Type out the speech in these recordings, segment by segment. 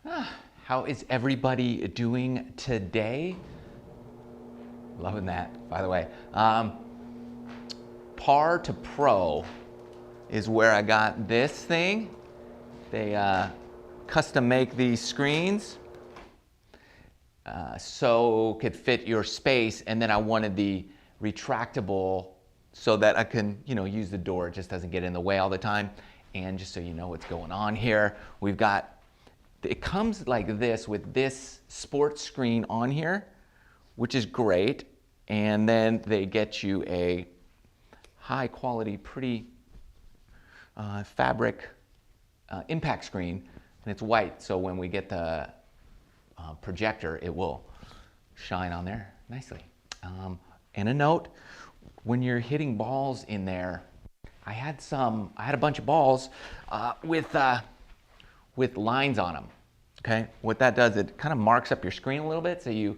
How is everybody doing today? Loving that, by the way. Par to Pro is where I got this thing. They custom make these screens so it could fit your space, and then I wanted the retractable so that I can, use the door. It just doesn't get in the way all the time. And just so you know what's going on here, we've got, it comes like this with this sports screen on here, which is great. And then they get you a high quality, pretty fabric impact screen, and it's white. So when we get the projector, it will shine on there nicely. And a note, when you're hitting balls in there, I had a bunch of balls with lines on them. Okay, what that does, it kind of marks up your screen a little bit, so it's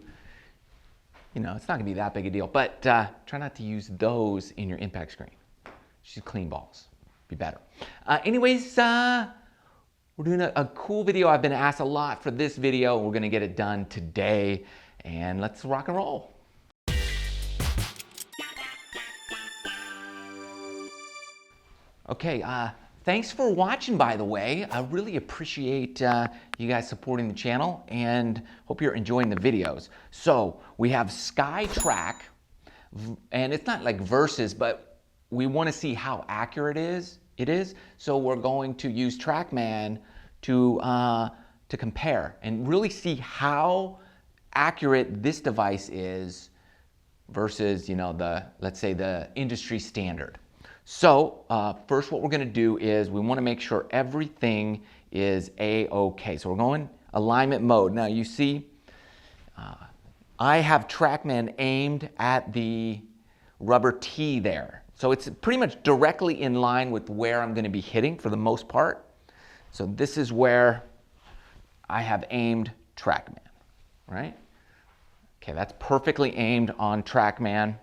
not gonna be that big a deal. But try not to use those in your impact screen. Just clean balls, be better. Anyways, we're doing a cool video. I've been asked a lot for this video. We're gonna get it done today, and let's rock and roll. Okay, thanks for watching, by the way. I really appreciate you guys supporting the channel, and hope you're enjoying the videos. So we have SkyTrak, and it's not like versus, but we want to see how accurate it is. So we're going to use Trackman to compare and really see how accurate this device is versus, let's say the industry standard. So first what we're going to do is we want to make sure everything is A-OK. So we're going alignment mode. Now you see I have Trackman aimed at the rubber tee there. So it's pretty much directly in line with where I'm going to be hitting for the most part. So this is where I have aimed Trackman, right? Okay, that's perfectly aimed on Trackman.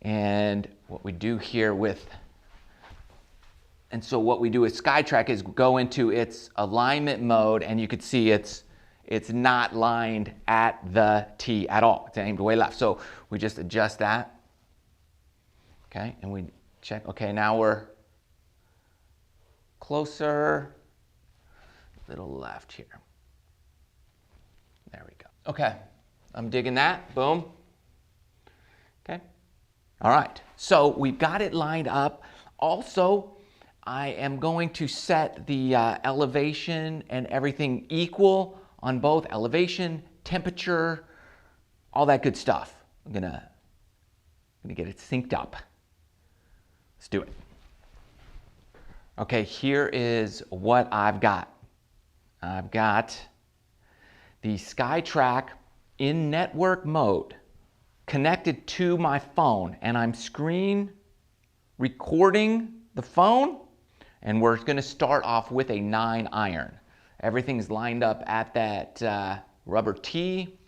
And what we do here so what we do with SkyTrak is go into its alignment mode, and you could see it's not lined at the tee at all. It's aimed way left. So we just adjust that. Okay, and we check. Okay, now we're closer, little left here. There we go. Okay, I'm digging that. Boom. Okay. All right, so we've got it lined up. Also, I am going to set the elevation and everything equal on both elevation, temperature, all that good stuff. I'm gonna get it synced up. Let's do it. Okay, here is what I've got. I've got the SkyTrak in network mode connected to my phone, and I'm screen recording the phone, and we're going to start off with a 9-iron. Everything's lined up at that rubber tee.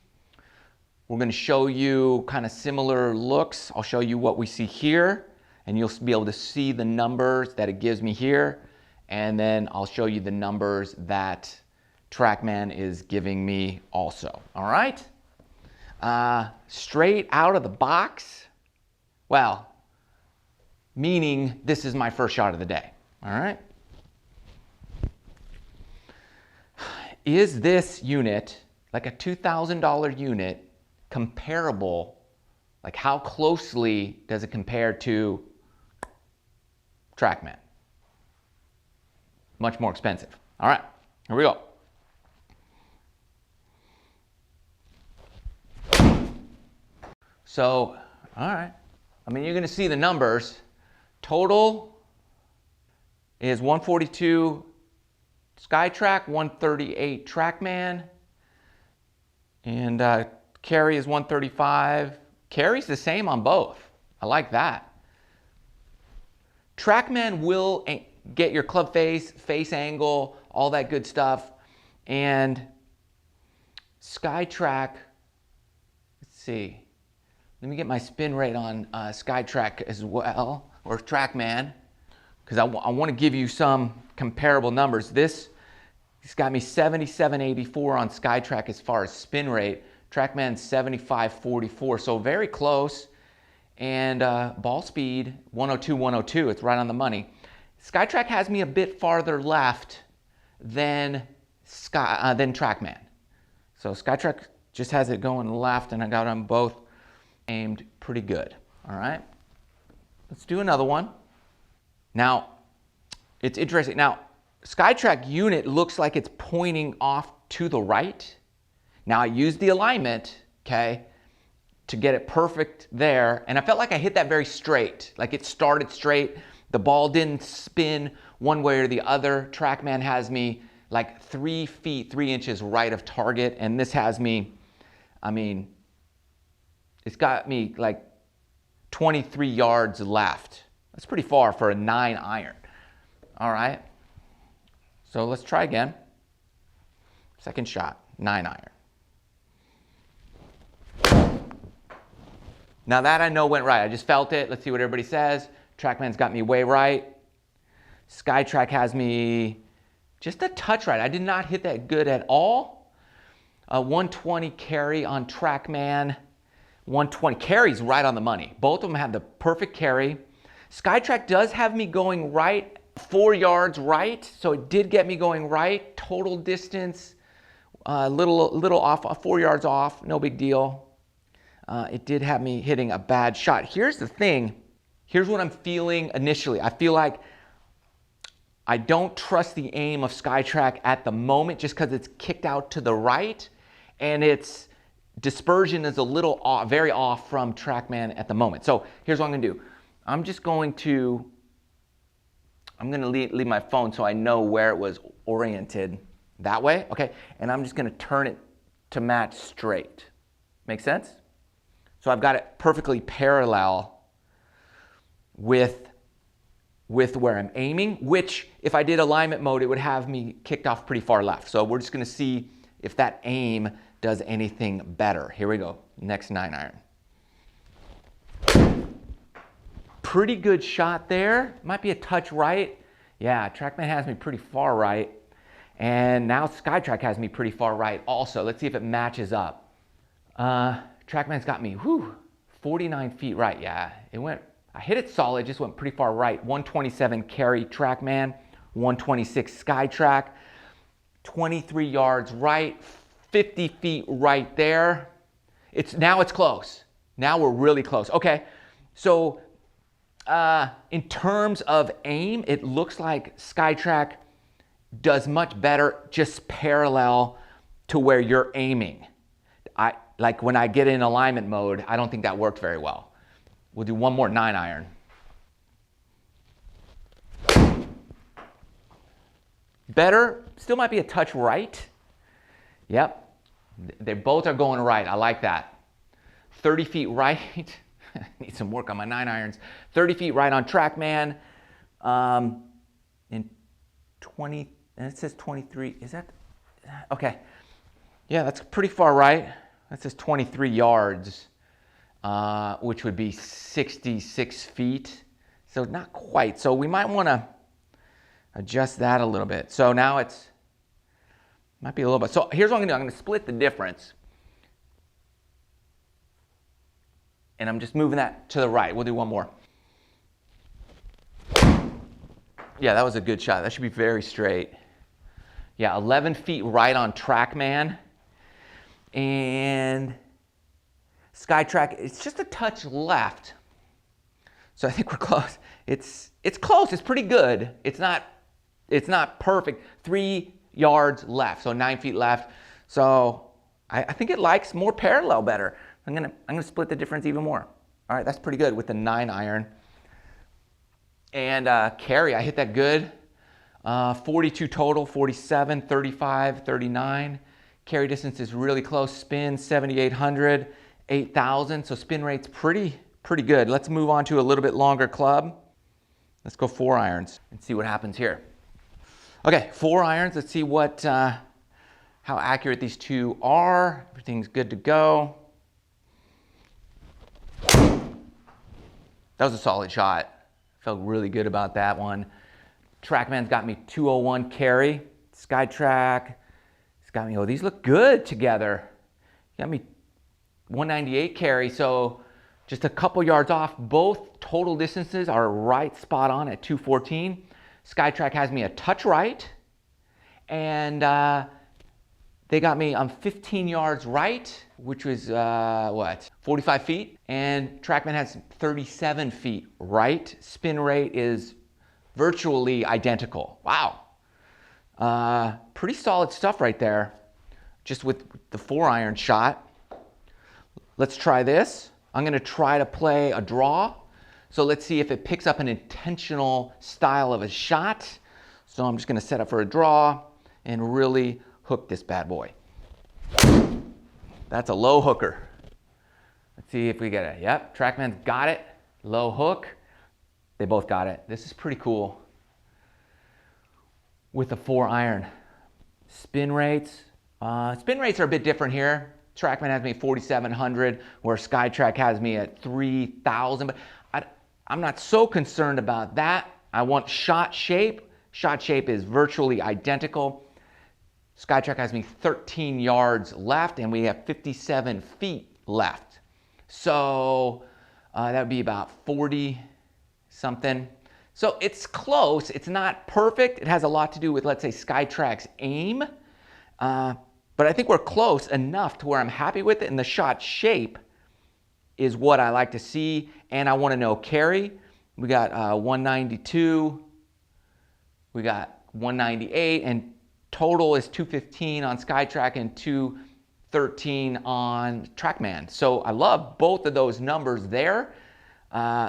We're going to show you kind of similar looks. I'll show you what we see here, and you'll be able to see the numbers that it gives me here, and then I'll show you the numbers that Trackman is giving me also. All right? Straight out of the box, well, meaning this is my first shot of the day. All right? Is this unit, like a $2,000 unit, comparable? Like how closely does it compare to Trackman? Much more expensive. All right, here we go. So, all right. I mean, you're going to see the numbers. Total is 142 SkyTrak, 138 Trackman, and carry is 135. Carry's the same on both. I like that. Trackman will get your club face angle, all that good stuff, and SkyTrak, let's see. Let me get my spin rate on SkyTrak as well, or Trackman, because I want to give you some comparable numbers. This He's got me 77.84 on SkyTrak as far as spin rate. Trackman 75.44, so very close. And ball speed 102, 102. It's right on the money. SkyTrak has me a bit farther left than Trackman. So SkyTrak just has it going left, and I got them both aimed pretty good. All right, let's do another one. Now, it's interesting. Now, SkyTrak unit looks like it's pointing off to the right. Now, I used the alignment, okay, to get it perfect there, and I felt like I hit that very straight. Like it started straight. The ball didn't spin one way or the other. Trackman has me like 3 feet, 3 inches right of target, and this has me, I mean, it's got me like 23 yards left. That's pretty far for a 9 iron. All right, so let's try again. Second shot, 9 iron. Now that I know went right. I just felt it. Let's see what everybody says. Trackman's got me way right. SkyTrak has me just a touch right. I did not hit that good at all. 120 carry on Trackman. 120 carries right on the money. Both of them have the perfect carry. SkyTrak does have me going right, 4 yards right. So it did get me going right. Total distance, little off, 4 yards off. No big deal. It did have me hitting a bad shot. Here's the thing. Here's what I'm feeling initially. I feel like I don't trust the aim of SkyTrak at the moment just because it's kicked out to the right and its dispersion is a little off, very off from Trackman at the moment. So here's what I'm going to do. I'm going to leave my phone so I know where it was oriented that way. Okay. And I'm just going to turn it to match straight. Make sense? So I've got it perfectly parallel with where I'm aiming, which if I did alignment mode, it would have me kicked off pretty far left. So we're just going to see if that aim does anything better. Here we go. Next 9 iron. Pretty good shot there. Might be a touch right. Yeah, Trackman has me pretty far right. And now SkyTrak has me pretty far right also. Let's see if it matches up. Trackman's got me, 49 feet right. Yeah, I hit it solid, just went pretty far right. 127 carry Trackman, 126 SkyTrak, 23 yards right, 50 feet right there. Now it's close. Now we're really close. Okay, so in terms of aim, it looks like SkyTrak does much better just parallel to where you're aiming. Like when I get in alignment mode, I don't think that worked very well. We'll do one more 9 iron. Better, still might be a touch right. Yep, they both are going right. I like that. 30 feet right. Need some work on my 9 irons. 30 feet right on Trackman. In 20, and it says 23. Is that? Okay. Yeah, that's pretty far right. That says 23 yards, which would be 66 feet. So not quite. So we might want to adjust that a little bit. So now might be a little bit. So here's what I'm going to do. I'm going to split the difference. And I'm just moving that to the right. We'll do one more. Yeah, that was a good shot. That should be very straight. Yeah, 11 feet right on Trackman. And SkyTrak, it's just a touch left. So I think we're close. It's close. It's pretty good. It's not perfect. 3 yards left, so 9 feet left. So I think it likes more parallel better. I'm gonna split the difference even more. All right, that's pretty good with the 9 iron. And carry, I hit that good. 42 total, 47, 35, 39. Carry distance is really close. Spin 7,800, 8,000. So spin rate's pretty good. Let's move on to a little bit longer club. Let's go 4 irons and see what happens here. Okay, 4 irons. Let's see how accurate these two are. Everything's good to go. That was a solid shot. Felt really good about that one. Trackman's got me 201 carry, SkyTrak. It's got me, oh, these look good together. Got me 198 carry, so just a couple yards off. Both total distances are right spot on at 214. SkyTrak has me a touch right, and they got me 15 yards right, which was, what, 45 feet? And Trackman has 37 feet right. Spin rate is virtually identical. Wow. Pretty solid stuff right there, just with the 4-iron shot. Let's try this. I'm gonna try to play a draw. So let's see if it picks up an intentional style of a shot. So I'm just gonna set up for a draw and really hook this bad boy. That's a low hooker. Let's see if we get it. Yep, Trackman's got it. Low hook. They both got it. This is pretty cool. With a 4-iron. Spin rates are a bit different here. Trackman has me 4,700, where SkyTrak has me at 3,000. But I'm not so concerned about that. I want shot shape. Shot shape is virtually identical. SkyTrak has me 13 yards left, and we have 57 feet left. So that would be about 40 something. So it's close. It's not perfect. It has a lot to do with, let's say, SkyTrak's aim. But I think we're close enough to where I'm happy with it, and the shot shape is what I like to see, and I want to know carry. We got 192, we got 198, and total is 215 on SkyTrak and 213 on Trackman. So I love both of those numbers there.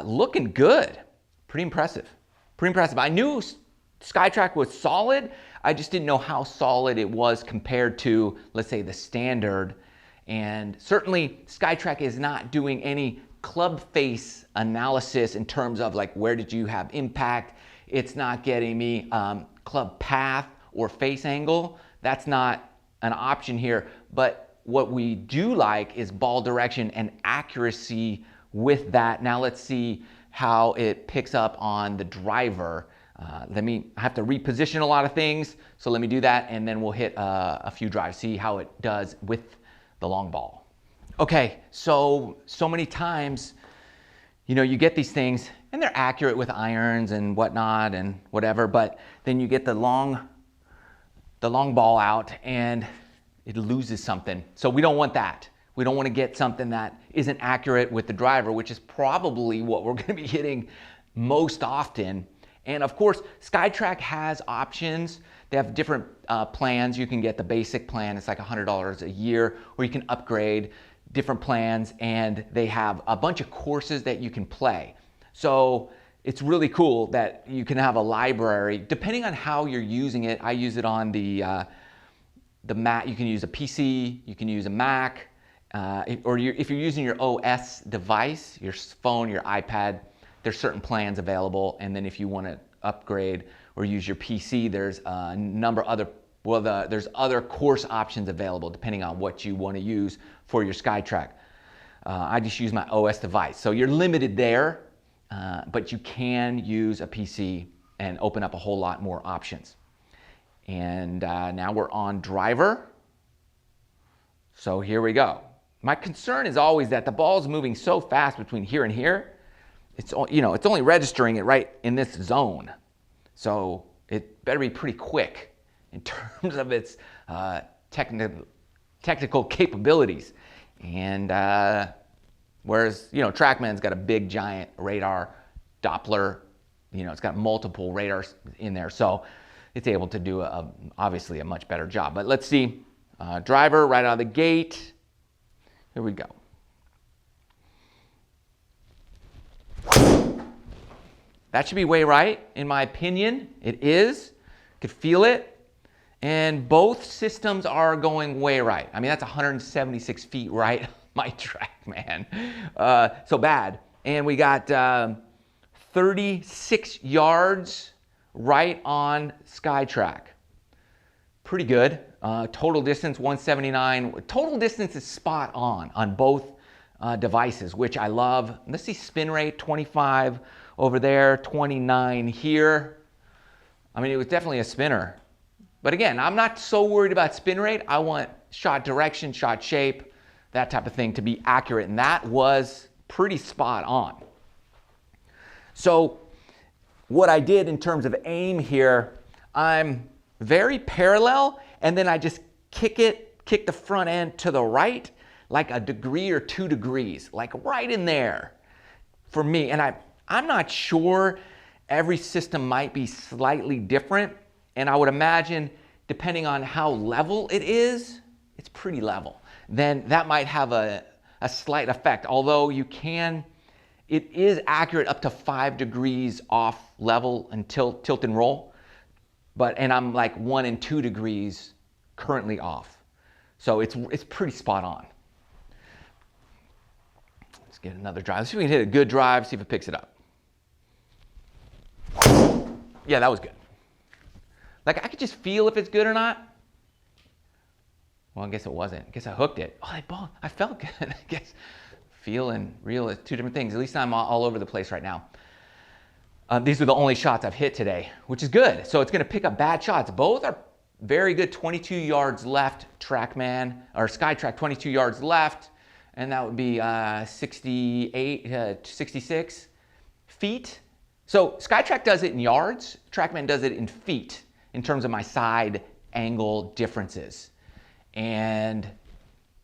Looking good. Pretty impressive. Pretty impressive. I knew SkyTrak was solid. I just didn't know how solid it was compared to, let's say, the standard. And certainly SkyTrak is not doing any club face analysis in terms of like, where did you have impact? It's not getting me club path or face angle. That's not an option here. But what we do like is ball direction and accuracy with that. Now let's see how it picks up on the driver. I have to reposition a lot of things, so let me do that, and then we'll hit a few drives, see how it does with the long ball. Okay, so many times, you know, you get these things, and they're accurate with irons and whatnot and whatever, but then you get the long ball out, and it loses something. So we don't want that. We don't want to get something that isn't accurate with the driver, which is probably what we're going to be hitting most often. And of course, SkyTrak has options. They have different plans. You can get the basic plan. It's like $100 a year, or you can upgrade different plans, and they have a bunch of courses that you can play. So it's really cool that you can have a library, depending on how you're using it. I use it on the Mac. You can use a PC, you can use a Mac, if you're using your OS device, your phone, your iPad, there's certain plans available, and then if you want to upgrade or use your PC, there's a number of other, there's other course options available depending on what you want to use for your SkyTrak. I just use my OS device, so you're limited there, but you can use a PC and open up a whole lot more options. And now we're on driver. So here we go. My concern is always that the ball's moving so fast between here and here. It's only registering it right in this zone. So it better be pretty quick in terms of its technical capabilities. And whereas, Trackman's got a big giant radar, Doppler, it's got multiple radars in there. So it's able to do obviously a much better job. But let's see, driver right out of the gate. Here we go. That should be way right, in my opinion. It is. Could feel it. And both systems are going way right. I mean, that's 176 feet right, my Trackman. So bad. And we got 36 yards right on SkyTrak. Pretty good. Total distance 179. Total distance is spot on both devices, which I love. Let's see, spin rate 25 over there, 29 here. I mean, it was definitely a spinner. But again, I'm not so worried about spin rate. I want shot direction, shot shape, that type of thing to be accurate. And that was pretty spot on. So what I did in terms of aim here, I'm very parallel, and then I just kick the front end to the right, like a degree or 2 degrees, like right in there for me. And I'm not sure, every system might be slightly different. And I would imagine, depending on how level it is, it's pretty level, then that might have a slight effect. Although it is accurate up to 5 degrees off level and tilt and roll. And I'm like 1 and 2 degrees currently off. So it's pretty spot on. Let's get another drive. Let's see if we can hit a good drive, see if it picks it up. Yeah, that was good. Like, I could just feel if it's good or not. Well, I guess it wasn't. I guess I hooked it. Oh, I felt good. I guess feel and real is 2 different things. At least I'm all over the place right now. These are the only shots I've hit today, which is good. So it's going to pick up bad shots. Both are very good. 22 yards left, Trackman, or SkyTrak, 22 yards left. And that would be 66 feet. So SkyTrak does it in yards. Trackman does it in feet in terms of my side angle differences. And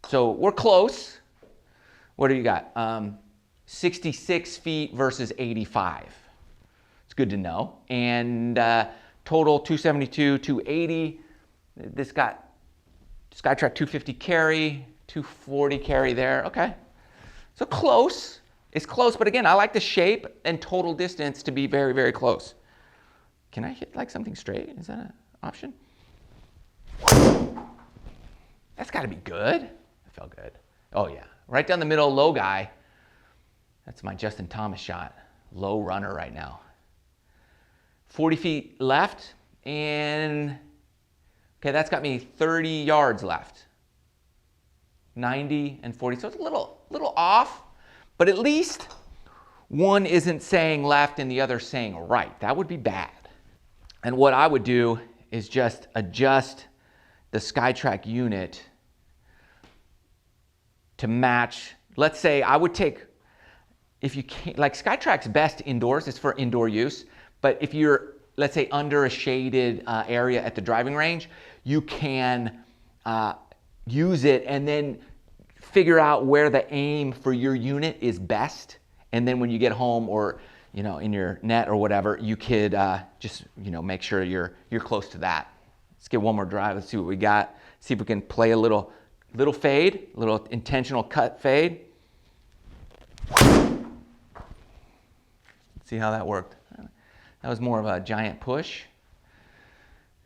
so we're close. What do you got? 66 feet versus 85. It's good to know. And total 272, 280. This got SkyTrak 250 carry, 240 carry there. Okay. So close. It's close, but again, I like the shape and total distance to be very, very close. Can I hit like something straight? Is that an option? That's got to be good. That felt good. Oh yeah, right down the middle, low guy. That's my Justin Thomas shot. Low runner right now. 40 feet left, and okay, that's got me 30 yards left. 90 and 40, so it's a little off. But at least one isn't saying left and the other saying right. That would be bad. And what I would do is just adjust the SkyTrak unit to match. Let's say I would take, if you can't, like SkyTrak's best indoors, is for indoor use. But if you're, let's say, under a shaded area at the driving range, you can use it and then figure out where the aim for your unit is best. And then when you get home, or in your net or whatever, you could just make sure you're close to that. Let's get one more drive. Let's see what we got. See if we can play a little fade, a little intentional cut fade. See how that worked. That was more of a giant push.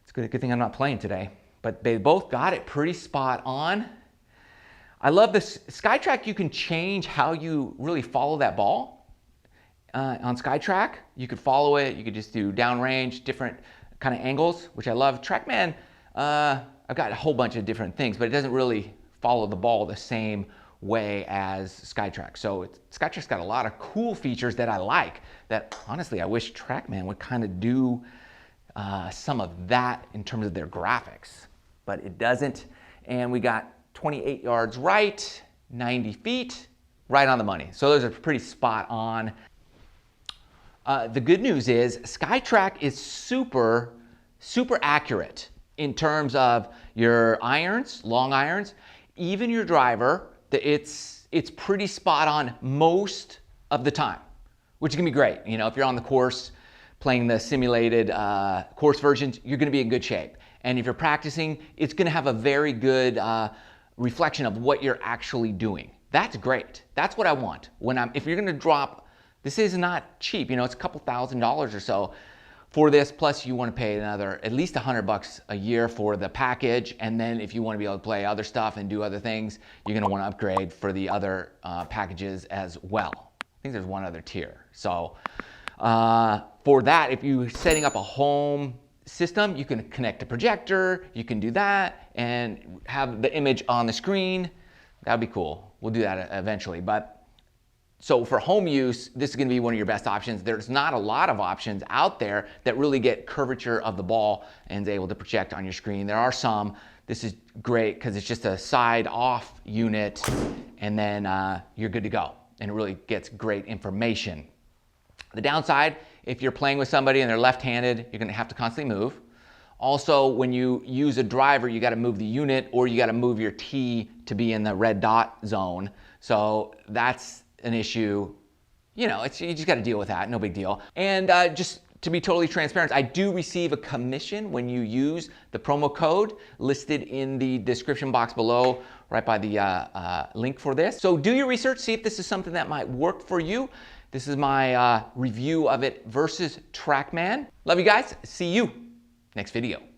It's good thing I'm not playing today. But they both got it pretty spot on. I love this. SkyTrak, you can change how you really follow that ball. On SkyTrak, you could follow it. You could just do downrange, different kind of angles, which I love. Trackman, I've got a whole bunch of different things, but it doesn't really follow the ball the same way as SkyTrak. So SkyTrak's got a lot of cool features that I like, that honestly I wish Trackman would kind of do some of that in terms of their graphics, but it doesn't. And we got 28 yards right, 90 feet, right on the money. So those are pretty spot on. The good news is SkyTrak is super accurate in terms of your irons, long irons, even your driver. It's pretty spot on most of the time, which can be great. If you're on the course playing the simulated course versions, you're going to be in good shape. And if you're practicing, it's going to have a very good reflection of what you're actually doing. That's great. That's what I want. If you're going to drop, this is not cheap. It's a couple $1,000s or so for this. Plus, you want to pay at least $100 a year for the package. And then if you want to be able to play other stuff and do other things, you're going to want to upgrade for the other packages as well. I think there's one other tier. So for that, if you're setting up a home system, you can connect a projector, you can do that and have the image on the screen. That would be cool. We'll do that eventually. But So for home use, this is gonna be one of your best options. There's not a lot of options out there that really get curvature of the ball and is able to project on your screen. There are some. This is great because it's just a side off unit, and then you're good to go. And it really gets great information. The downside, if you're playing with somebody and they're left-handed, you're gonna have to constantly move. Also, when you use a driver, you gotta move the unit or you gotta move your tee to be in the red dot zone. So that's an issue. You know, you just gotta deal with that, no big deal. And just to be totally transparent, I do receive a commission when you use the promo code listed in the description box below, right by the link for this. So do your research, see if this is something that might work for you. This is my review of it versus Trackman. Love you guys, see you next video.